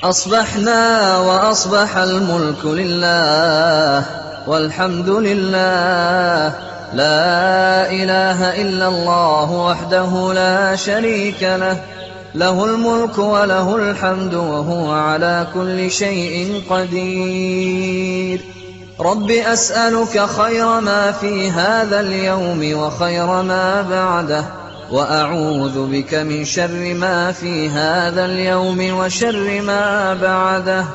أصبحنا وأصبح الملك لله والحمد لله، لا إله إلا الله وحده لا شريك له، له الملك وله الحمد وهو على كل شيء قدير. رب أسألك خير ما في هذا اليوم وخير ما بعده، وأعوذ بك من شر ما في هذا اليوم وشر ما بعده.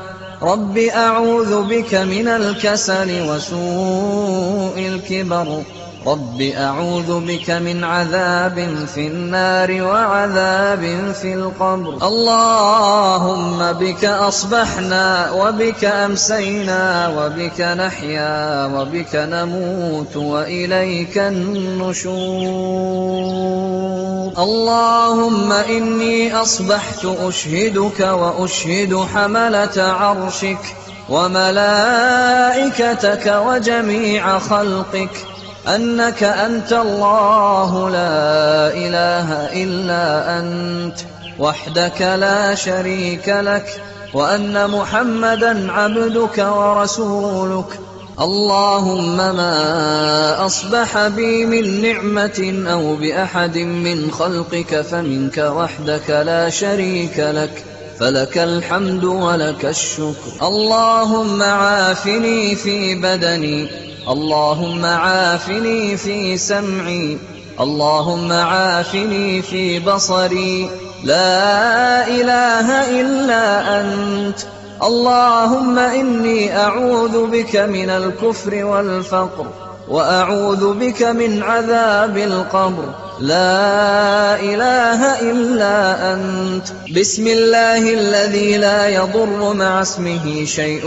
رب أعوذ بك من الكسل وسوء الكبر. رب أعوذ بك من عذاب في النار وعذاب في القبر. اللهم بك أصبحنا وبك أمسينا وبك نحيا وبك نموت وإليك النشور. اللهم إني أصبحت أشهدك وأشهد حملة عرشك وملائكتك وجميع خلقك أنك أنت الله لا إله إلا أنت وحدك لا شريك لك، وأن محمدا عبدك ورسولك. اللهم ما أصبح بي من نعمة أو بأحد من خلقك فمنك وحدك لا شريك لك، فلك الحمد ولك الشكر. اللهم عافني في بدني، اللهم عافني في سمعي، اللهم عافني في بصري، لا إله إلا أنت. اللهم إني أعوذ بك من الكفر والفقر، وأعوذ بك من عذاب القبر، لا إله إلا أنت. بسم الله الذي لا يضر مع اسمه شيء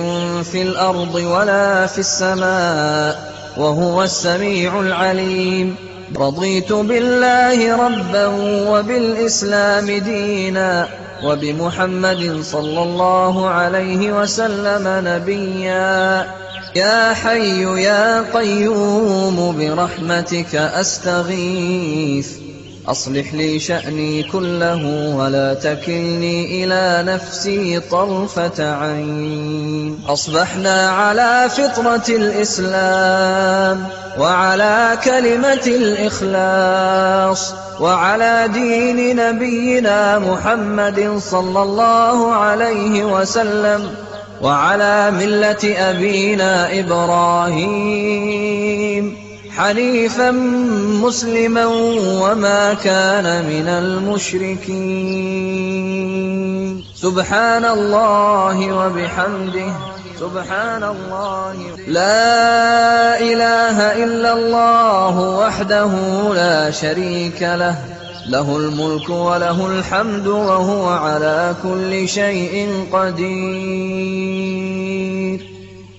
في الأرض ولا في السماء وهو السميع العليم. رضيت بالله ربا وبالإسلام دينا وبمحمد صلى الله عليه وسلم نبيا. يا حي يا قيوم برحمتك أستغيث، أصلح لي شأني كله ولا تكلني إلى نفسي طرفة عين. أصبحنا على فطرة الإسلام وعلى كلمة الإخلاص وعلى دين نبينا محمد صلى الله عليه وسلم وعلى ملة أبينا إبراهيم حنيفا مسلما وما كان من المشركين. سبحان الله وبحمده، سبحان الله. لا إله إلا الله وحده لا شريك له، له الملك وله الحمد وهو على كل شيء قدير.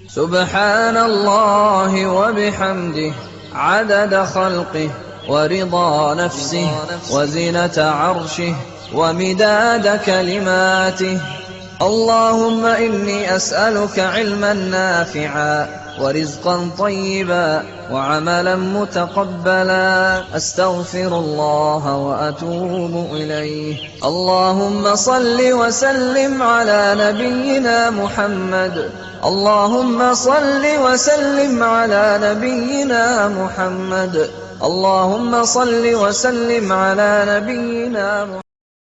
سبحان الله وبحمده عدد خلقه ورضا نفسه وزنة عرشه ومداد كلماته. اللهم إني أسألك علما نافعا ورزقا طيبا وعملا متقبلا. أستغفر الله وأتوب إليه. اللهم صل وسلم على نبينا محمد. اللهم صل وسلم على نبينا محمد. اللهم صل وسلم على نبينا محمد.